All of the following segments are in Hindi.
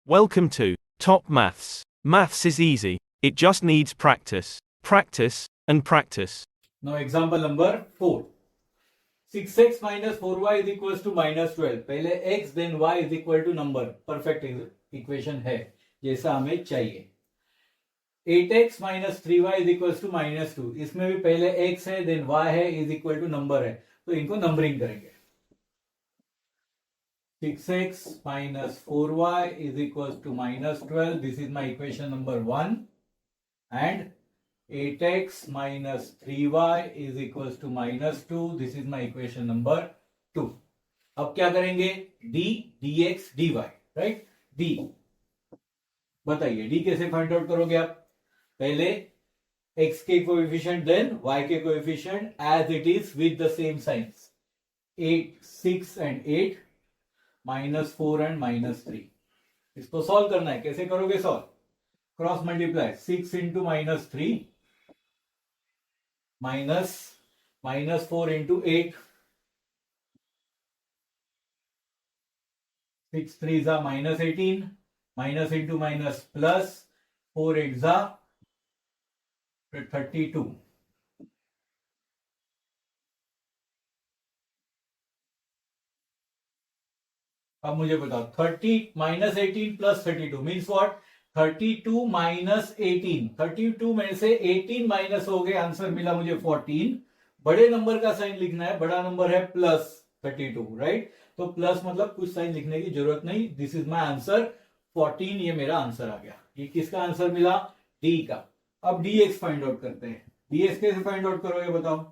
Welcome to Top Maths. Maths is easy. It just needs practice. Practice and practice. Now example number 4. 6x minus 4y is equals to minus 12. पहले x then y is equal to number. Perfect equation है जैसा हमें चाहिए. 8x minus 3y is equals to minus 2. इसमें भी पहले x है then y है is equal to number है, तो इनको नंबरिंग करेंगे. 6x minus 4y is equals to minus 12. This is my equation number 1. And 8x minus 3y is equals to minus 2. This is my equation number 2. अब क्या करेंगे? d, dx, dy, right? d. बताइए d कैसे फाइंड आउट करोगे आप? पहले x के कोएफिशिएंट देन y के coefficient as it is with the same science. 8, 6 and 8 minus 4 and minus 3. इसको सॉल्व करना है. कैसे करोगे solve? Cross multiply. 6 into minus 3 minus 4 into 8. 6 3s are minus 18. Minus into minus plus 4 8s are 32. अब मुझे बताओ 30 minus 18 plus 32 means what? 32 minus 18. 32 में से 18 माइनस हो गए, आंसर मिला मुझे 14. बड़े नंबर का साइन लिखना है, बड़ा नंबर है प्लस 32, राइट? तो प्लस मतलब कुछ साइन लिखने की जरूरत नहीं. This is my answer 14. ये मेरा आंसर आ गया. ये किसका आंसर मिला? डी का. अब dx फाइंड आउट करते हैं. dx कैसे फाइंड आउट करोगे बताओ?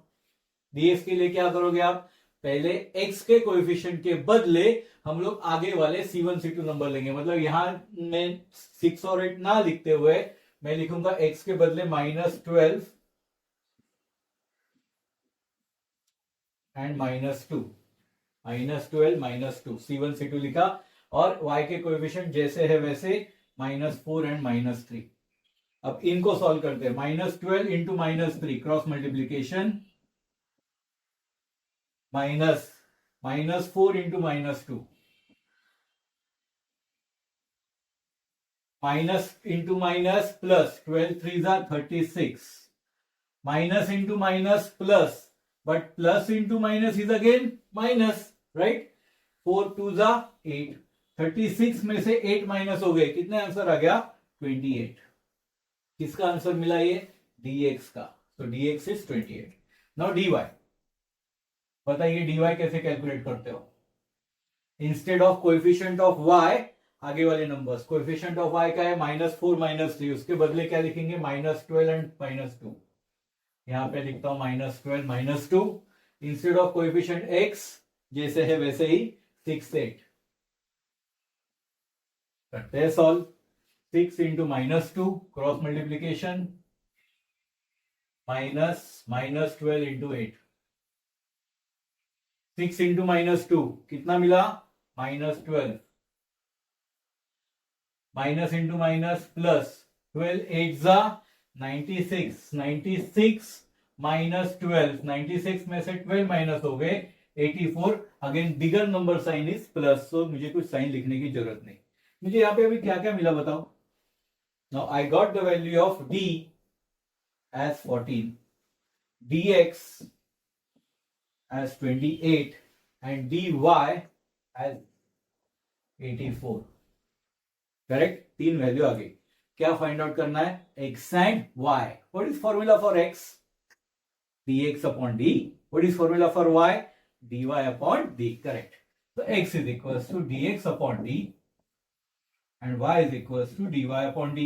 dx के लिए क्या करोगे आप? पहले x के कोएफिशिएंट के बदले हम लोग आगे वाले c1 c2 नंबर लेंगे. मतलब यहां में 6 और 8 ना लिखते हुए मैं लिखूंगा x के बदले minus 12 and minus 2. Minus 12 minus 2 c1 c2 लिखा. और y के कोएफिशिएंट जैसे है वैसे माइनस 4 एंड माइनस 3. अब इनको सॉल्व करते हैं. Minus 12 into minus 3 cross multiplication minus 4 into minus 2. Minus into minus plus 12 3s are 36. Minus into minus plus, but plus into minus is again minus, right? 4 2s are 8. 36 में से 8 माइनस हो गए. कितने आंसर आ गया? 28. किसका आंसर मिला ये? dx का. तो dx is 28. Now dy. बताइए dy कैसे कैलकुलेट करते हो? Instead of coefficient of y, आगे वाले नंबर्स. कोएफिशिएंट ऑफ y का है माइनस 4 माइनस 3. उसके बदले क्या लिखेंगे? Minus 12 and minus 2. यहां पे लिखता हूं minus 12 minus 2. Instead of coefficient x जैसे है वैसे ही 6 8. करते हैं solve. 6 into minus 2 cross multiplication minus 12 into 8. 6 into minus 2 कितना मिला? Minus 12. Minus into minus plus 12 8 जा 96. 96 माइनस 12. 96 में से 12 माइनस हो गए 84. Again bigger number sign is plus, so मुझे कुछ साइन लिखने की जरूरत नहीं. मुझे यहाँ पे अभी क्या क्या मिला बताओ? Now I got the value of d as 14, dx as 28 and dy as 84. Correct. 3 value आ गई. क्या फाइंड आउट करना है? x and y. What is formula for x? dx upon d. What is formula for y? dy upon d. Correct. So x is equals to dx upon d and y is equals to dy upon d.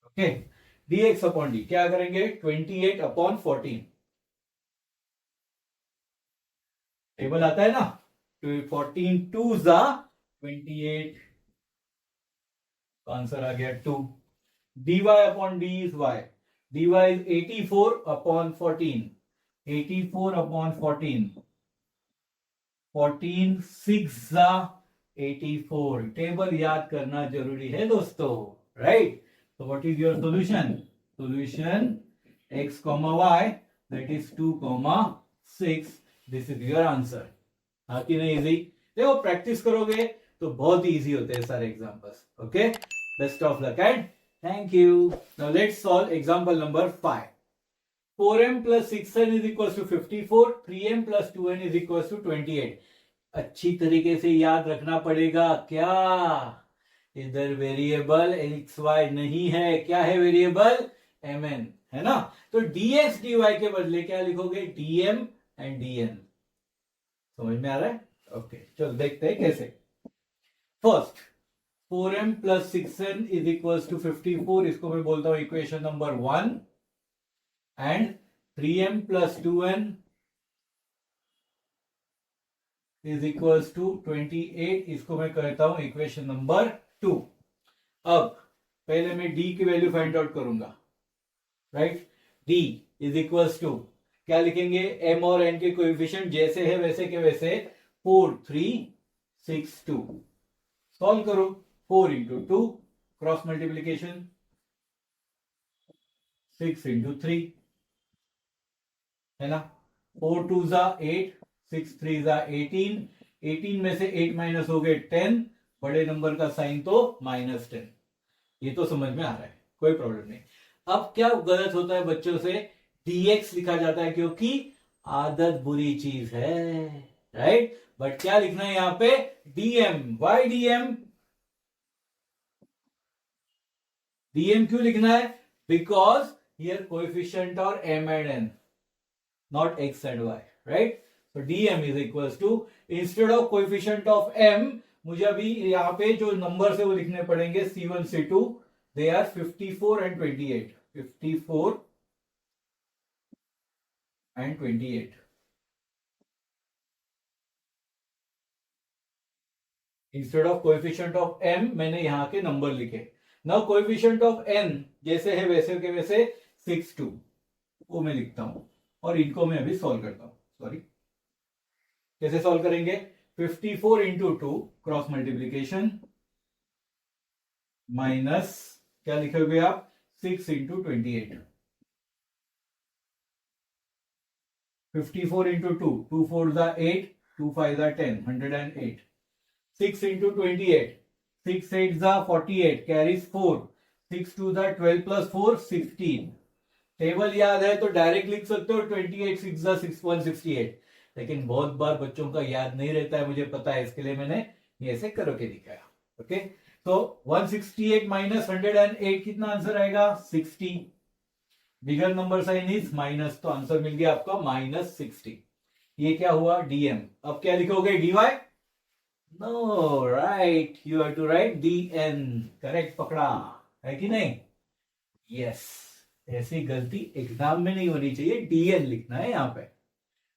Okay. dx upon d क्या करेंगे? 28 upon 14. टेबल आता है ना? 14 2 जा 28. आंसर आ गया 2. dy upon d is y. dy is 84 upon 14. 84 upon 14. 14 6 जा 84. टेबल याद करना जरूरी है दोस्तों, right? So what is your solution? Solution x comma y, that is 2 6. This is your answer. हाँ कि नहीं? इजी. देखो प्रैक्टिस करोगे तो बहुत इजी होते हैं सारे examples. Okay, best of luck and thank you. Now let's solve example number 5. 4m plus 6n is equals to 54, 3m plus 2n is equals to 28. अच्छी तरीके से याद रखना पड़ेगा. क्या इधर वेरिएबल एक्स वाई नहीं है, क्या है वेरिएबल mn, है ना. तो dx dy के बदले क्या लिखोगे, dm एंड dn. समझ में आ रहा है. ओके, चलो देखते हैं कैसे. First 4m plus 6n is equals to 54, इसको मैं बोलता हूं equation number 1. And 3m plus 2n is equals to 28, इसको मैं कहता हूं इक्वेशन नंबर 2. अब पहले मैं d की वैल्यू फाइंड आउट करूंगा. Right, d is equals to क्या लिखेंगे, m और n के कोएफिशिएंट जैसे है वैसे के वैसे 4 3 6 2. सॉल्व करो. 4 into 2 क्रॉस मल्टीप्लीकेशन, 6 into 3 है ना. 4 2 जा 8, 6 3 जा 18. 18 में से 8 माइनस हो गए 10. बड़े नंबर का साइन तो -10. ये तो समझ में आ रहा है, कोई प्रॉब्लम नहीं. अब क्या गलत होता है बच्चों से, dx लिखा जाता है क्योंकि आदत बुरी चीज है. राइट, बट क्या लिखना है यहां पे, dm. Y dm? dm क्यों लिखना है, बिकॉज हियर कोएफिशिएंट और m and n, not x and y, right? So dm is equals to, instead of coefficient of m, मुझे अभी यहाँ पे जो नंबर है वो लिखने पड़ेंगे c1 c2. they are 54 and 28. 54 and 28. instead of coefficient of m मैंने यहाँ के नंबर लिखे. now coefficient of n जैसे है वैसे के वैसे 6 2 वो मैं लिखता हूं और इनको मैं अभी सॉल्व करता हूं. सॉरी, कैसे सॉल्व करेंगे, 54 इंटू 2 क्रॉस मल्टीप्लीकेशन माइनस क्या लिखोगे आप, 6 इंटू 28. 54 इंटू 2, 2 4 जा 8, 2 5 जा 10, 108. 6 इंटू 28, 6 8 जा 48, कैरीज 4. 6 2 जा 12 प्लस 4 16. टेबल याद है तो डायरेक्ट लिख सकते हो, 28 6 जा 168. लेकिन बहुत बार बच्चों का याद नहीं रहता है, मुझे पता है, इसके लिए मैंने ये ऐसे करके दिखाया. ओके, तो 168 माइनस 108 कितना आंसर आएगा, 60. Bigger number sign is minus, तो आंसर मिल गया आपका -60. ये क्या हुआ, dm. अब क्या लिखोगे, dy? No, right, you have to write dn. Correct पकड़ा है कि नहीं. यस, ऐसी गलती एग्जाम में नहीं होनी चाहिए, dn लिखना है यहां पे.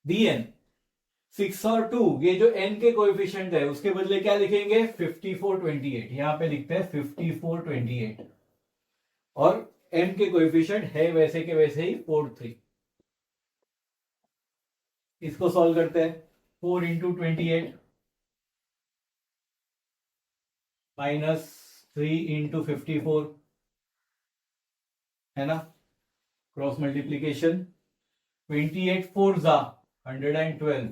dn 6 और 2, ये जो n के कोएफिशिएंट है उसके बदले क्या लिखेंगे, 54 28. यहां पे लिखते हैं 54 28 और m के कोएफिशिएंट है वैसे के वैसे ही 4 3. इसको सॉल्व करते हैं. 4 इंटू 28 माइनस 3 इंटू 54 है ना. क्रॉस मल्टीप्लीकेशन 28 4 जा 112.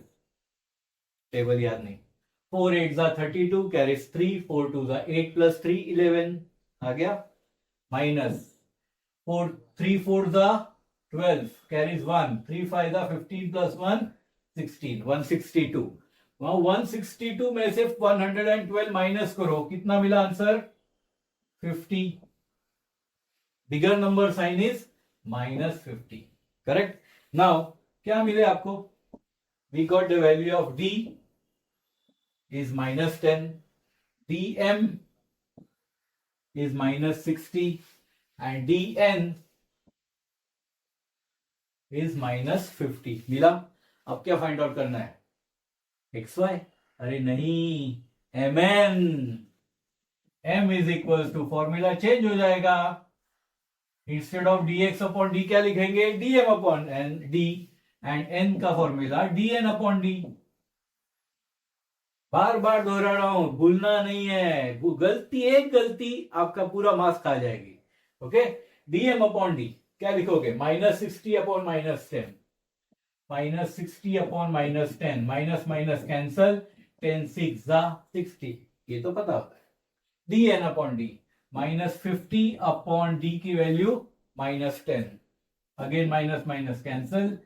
टेबल याद नहीं. 4 8 जा 32, कैरीज 3. 4 2 जा 8 प्लस 3 11 आ गया. माइनस 4 3 4 जा 12, कैरीज 1. 3 5 जा 15 प्लस 1 16. 162. वहां 162 में से 112 माइनस करो, कितना मिला answer, 50. Bigger number sign is -50. Correct. Now क्या मिले आपको, we got the value of d is -10, dm is -60 and dn is -50 मिला. अब क्या फाइंड आउट करना है, xy? अरे नहीं, mn. m is equal to, formula change हो जाएगा. Instead of dx upon d क्या लिखेंगे, dm upon d. And n का फॉर्मूला dn अपॉन d. बार बार दोहरा रहा हूं, भूलना नहीं है. गलती, एक गलती आपका पूरा मार्क्स खा जाएगी. ओके, dm अपॉन d क्या लिखोगे, -60 upon -10. -60 upon -10, minus minus cancel. 10 6 जा 60. ये तो पता होता है, D N upon D, -50 upon D की value -10, again minus minus cancel,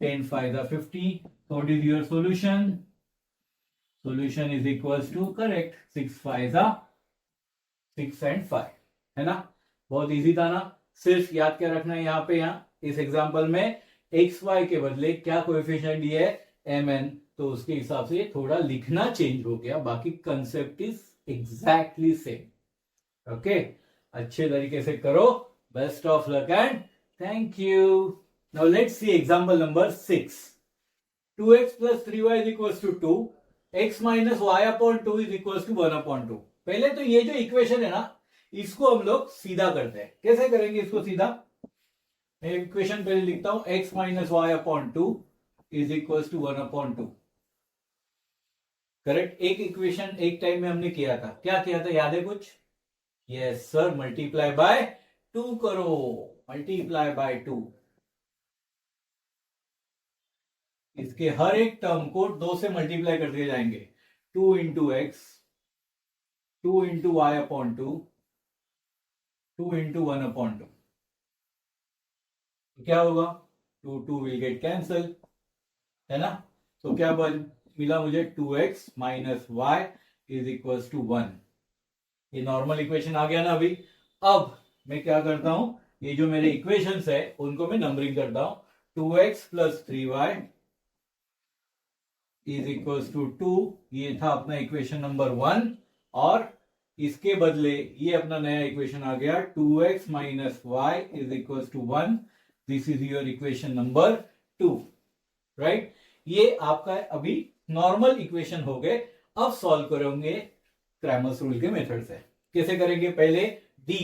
10 5 50. So what is your solution? Solution is equals to correct 6 5 6 and 5, है ना? बहुत इजी था ना? सिर्फ याद क्या रखना है यहाँ पे, यहाँ इस एग्जांपल में एक्स वाई के बदले क्या कोएफिशिएंट दिया है, एम एन, तो उसके हिसाब से थोड़ा लिखना चेंज हो गया, बाकी concept is exactly same. Okay, अच्छे तरीके से करो. Best of luck and thank you. Now let's see example number 6. 2x plus 3y is equals to 2, x minus y upon 2 is equals to 1 upon 2. पहले तो ये जो इक्वेशन है ना, इसको हम लोग सीधा करते हैं. कैसे करेंगे इसको सीधा? मैं इक्वेशन पहले लिखता हूं, x minus y upon 2 is equals to 1 upon 2. Correct. एक इक्वेशन एक टाइम में हमने किया था. क्या किया था, याद है कुछ? यस सर, मल्टीप्लाई बाय 2 करो. Multiply by 2. इसके हर एक टर्म को 2 से मल्टीप्लाई करते जाएंगे. 2 into x, 2 into y upon 2, 2 into 1 upon 2. तो क्या होगा? 2 2 विल गेट कैंसल, है ना? तो क्या मिला मुझे? 2x minus y is equals to 1. ये नॉर्मल इक्वेशन आ गया ना अभी. अब मैं क्या करता हूं, ये जो मेरे इक्वेशंस है उनको मैं नंबरिंग करता हूं. 2x plus 3y is equals to 2. ये था अपना इक्वेशन नंबर 1, और इसके बदले ये अपना नया इक्वेशन आ गया 2x minus y is equals to 1. This is your equation number 2, right? ये आपका अभी नॉर्मल इक्वेशन हो गए. अब सॉल्व करेंगे क्रैमर्स रूल के मेथड से. कैसे करेंगे? पहले डी.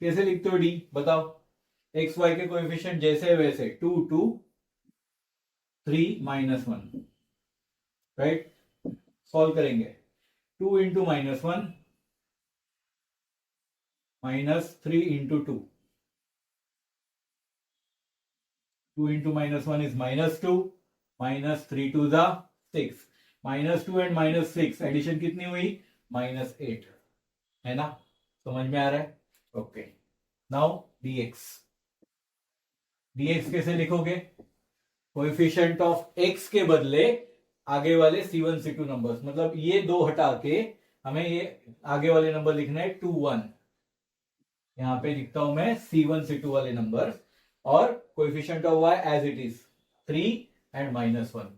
कैसे लिखते हो डी, बताओ? एक्स वाई के कोएफिशिएंट जैसे वैसे, 2 2 3 माइनस 1, राइट? सॉल्व करेंगे. 2 into minus 1 minus 3 into 2. 2 into minus 1 is minus 2, minus 3 to the 6, minus 2 and minus 6 addition कितनी हुई? -8, है ना? समझ में आ रहा है? ओके. Now dx. dx कैसे लिखोगे? कोएफिशिएंट ऑफ x के बदले आगे वाले c1 c2 नंबर्स, मतलब ये दो हटा के हमें ये आगे वाले नंबर लिखना है 2 1. यहां पे लिखता हूं मैं c1 c2 वाले नंबर, और coefficient of y as it is 3 and -1.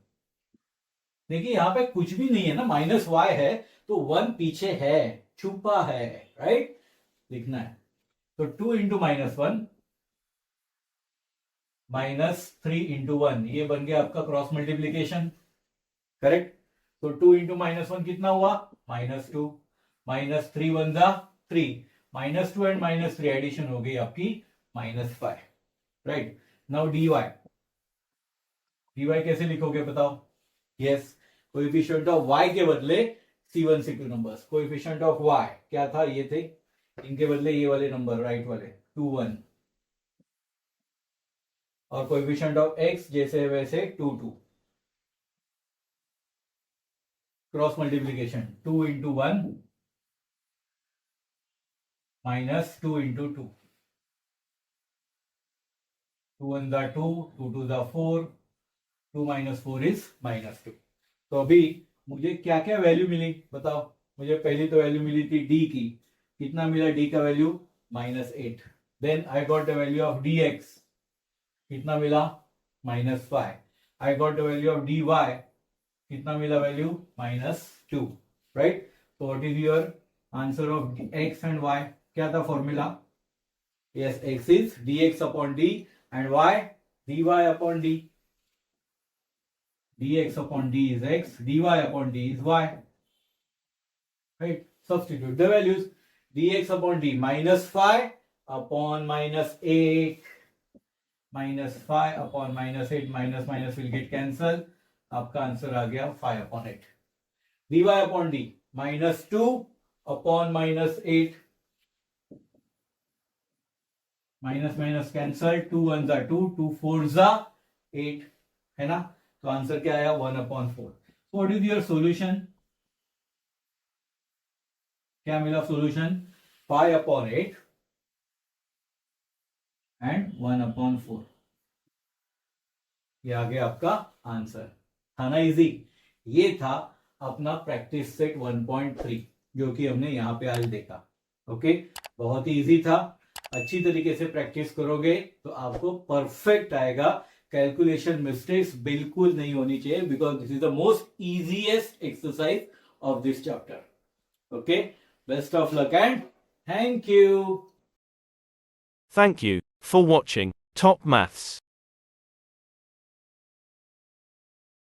देखिए यहां पे कुछ भी नहीं है ना, -y है तो 1 पीछे है, छुपा है, राइट? लिखना है. तो 2 इंटू -1 -3 इंटू 1, ये बन गया आपका क्रॉस मल्टीप्लीकेशन, करेक्ट? तो 2 इंटू -1 कितना हुआ? -2, -3 1 जा 3, -2 एंड -3 एडिशन हो गई आपकी -5, राइट? Now dy. dy कैसे लिखोगे बताओ? यस, कोएफिशिएंट ऑफ y के बदले c1 c2 numbers. Coefficient of y क्या था? ये थे, इनके बदले ये वाले नंबर राइट वाले 2 1, और कोएफिशिएंट ऑफ x जैसे वैसे 2 2. Cross multiplication 2 into 1 minus 2 into 2. 2 1 दा 2, 2 2 दा 4, 2 माइनस 4 इज -2. तो अभी मुझे क्या क्या वैल्यू मिली बताओ? मुझे पहली तो वैल्यू मिली थी d की. कितना मिला d का value? -8. Then I got the value of dx. कितना मिला? -5. I got the value of dy. कितना मिला वैल्यू? -2, राइट? तो what is your answer of x and y? क्या था formula? Yes, x is dx upon d and y dy upon d. dx upon d is x, dy upon d is y, right? Substitute the values. dx upon d -5 upon -8, -5 upon -8, minus will get cancelled. आपका आंसर आ गया 5 upon 8. dy upon d -2 upon -8, minus cancel, 2 1 जा 2, 2 4 जा 8, है ना? तो आंसर क्या आया? 1 upon 4. So what is your solution? क्या मिला सॉल्यूशन? 5/8 एंड 1/4। ये आ गया आपका आंसर। था ना इजी? ये था अपना प्रैक्टिस सेट 1.3 जो कि हमने यहां पे आज देखा। ओके, बहुत ही इजी था। अच्छी तरीके से प्रैक्टिस करोगे तो आपको परफेक्ट आएगा। कैलकुलेशन मिस्टेक्स बिल्कुल नहीं होनी चाहिए because this is the most easiest exercise of this chapter. Okay, best of luck and thank you. Thank you for watching Top Maths.